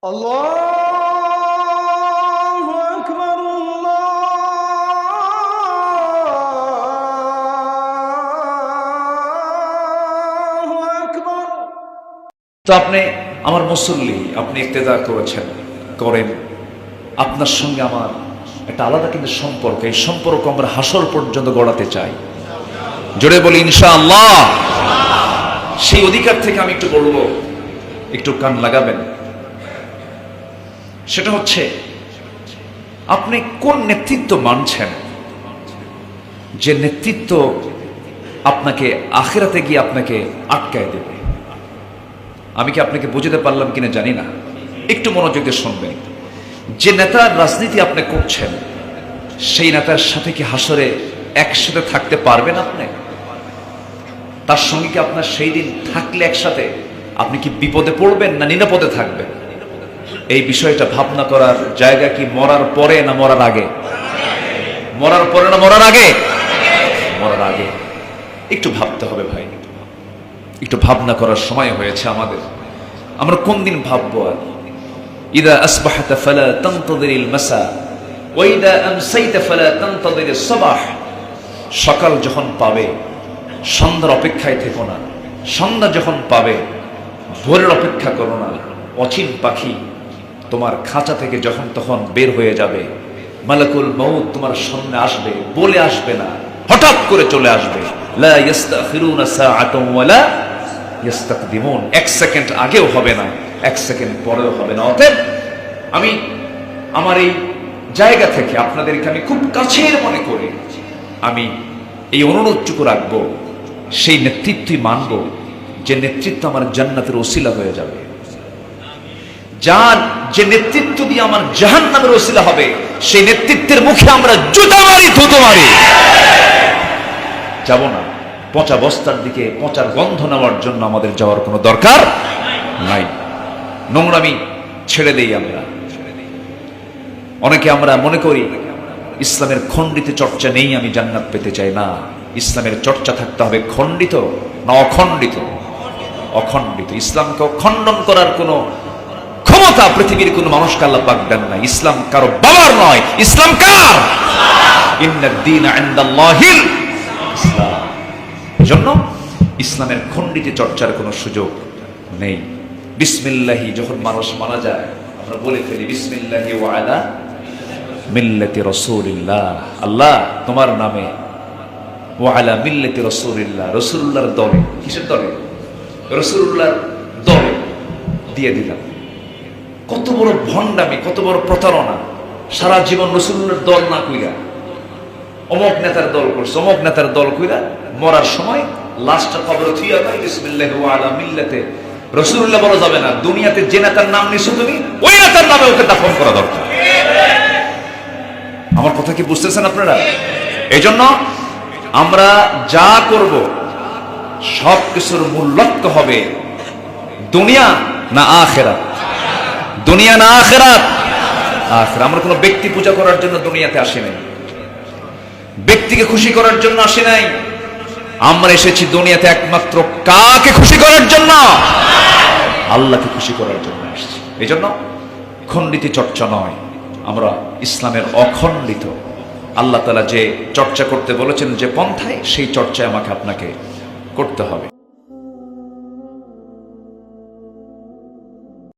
আল্লাহু আকবার, আল্লাহু আকবার। তো আপনি আমার মুসল্লি, আপনি ইক্তেদা করেন, আপনার সঙ্গে আমার একটা আলাদা কিন্তু সম্পর্ক। এই সম্পর্ক আমরা হাসর পর্যন্ত গড়াতে চাই। জোরে বলি ইনশাআল্লাহ। সেই অধিকার থেকে আমি একটু বলবো, একটু কান লাগাবেন। সেটা হচ্ছে, আপনি কোন নেতৃত্ব মানছেন, যে নেতৃত্ব আপনাকে আখিরাতে গিয়ে আপনাকে আটকায় দেবে। আমি কি আপনাকে বুঝতে পারলাম কিনা জানি না, একটু মনোযোগ দিয়ে শুনবেন। যে নেতার রাজনীতি আপনি করছেন, সেই নেতার সাথে কি হাসরে একসাথে থাকতে পারবেন আপনি? তার সঙ্গে কি আপনার সেই দিন থাকলে একসাথে আপনি কি বিপদে পড়বেন না নিরাপদে থাকবেন? এই বিষয়টা ভাবনা করার জায়গা কি মরার পরে না মরার আগে? মরার পরে না মরার আগে? মরার আগে। একটু ভাবতে হবে ভাই, একটু ভাবনা করার সময় হয়েছে আমাদের। আমরা কোন দিন ভাববো আর? ইদা আসবাহতা ফালা তানতাযিরিল মাসা ওয়া ইদা আমসাইতা ফালা তানতাযিরিস সাবাহ। সকাল যখন পাবে সন্ধ্যার অপেক্ষায় থেকো না, সন্ধ্যা যখন পাবে ভোরের অপেক্ষা করো না। অচিন পাখি তোমার খাঁচা থেকে যখন তখন বের হয়ে যাবে, মালাকুল মউত তোমার সামনে আসবে, বলে আসবে না, হঠাৎ করে চলে আসবে। লা ইস্তাখিরুনা সাআতান ওয়ালা ইস্তাকদিমুন। এক সেকেন্ড আগেও হবে না, এক সেকেন্ড পরেও হবে না। অতএব আমি আমার এই জায়গা থেকে আপনাদেরকে আমি খুব কাছের মনে করি, আমি এই অনুরোধটুকু রাখবো, সেই নেতৃত্বই মানব যে নেতৃত্ব আমার জান্নাতের ওসিলা হয়ে যাবে। যার যে নেতৃত্ব দিয়ে আমার জাহান্নামের ওসিলা হবে, সেই নেতৃত্বের মুখে আমরা জুতা মারি, থুতু মারি। যাব না পচা বস্তার দিকে, পচার গন্ধ নেওয়ার জন্য আমাদের যাওয়ার কোনো দরকার নাই। নোংরামি ছেড়ে দেই আমরা। অনেকে আমরা মনে করি ইসলামের খণ্ডিত চর্চা নেই, আমি জান্নাত পেতে চাই না। ইসলামের চর্চা থাকতে হবে খণ্ডিত না অখণ্ডিত? অখণ্ডিত। ইসলামকে খণ্ডন করার কোনো ক্ষমতা পৃথিবীর কোন মানুষকে আল্লাহ পাক দেন না। ইসলাম কারো বাবার নয়, ইসলাম কার? ইন্নাদ দীন ইনদাল্লাহিল ইসলাম। এজন্য ইসলামের খণ্ডিত চর্চার কোনো সুযোগ নেই। বিসমিল্লাহি যখন মানুষ মারা যায়, আমরা বলে ফেলি বিসমিল্লাহি ওয়া আলা মিল্লাতি রাসূলিল্লাহ। আল্লাহ তোমার নামে, ওয়া আলা মিল্লাতি রাসূলিল্লাহ, রাসূলুল্লাহর দলে। কিসের দলে? রাসূলুল্লাহর দলে দিয়ে দিলাম। কত বড় ভণ্ডামি, কত বড় প্রতারণা! সারা জীবন রাসূলুল্লাহর দল না কইরা অমুক নেতার দল করছে, অমুক নেতার দল কইরা মরার সময় লাশটা কবরে থুইয়া দেয় বিসমিল্লাহি ওয়া আলা মিল্লাতি রাসূলুল্লাহ বলা যাবে না। দুনিয়াতে যে নেতার নাম নিছো তুমি, ওই নেতার নামে ওকে দাফন করা দরকার। আমার কথা কি বুঝতেছেন আপনারা? এজন্য আমরা যা করব সব কিছুর মূল লক্ষ্য হবে দুনিয়া না আখিরাত। দুনিয়া না আখিরাত? আখিরাত। আমরা কোনো ব্যক্তি পূজা করার জন্য দুনিয়াতে আসি নাই, ব্যক্তিকে খুশি করার জন্য আসি নাই। আমরা এসেছি দুনিয়াতে একমাত্র কাকে খুশি করার জন্য? আল্লাহকে খুশি করার জন্য আসছি। এই জন্য খণ্ডিত চর্চা নয়, আমরা ইসলামের অখণ্ডিত, আল্লাহ তাআলা যে চর্চা করতে বলেছেন যে পন্থায়, সেই চর্চায় আমাকে আপনাকে করতে হবে।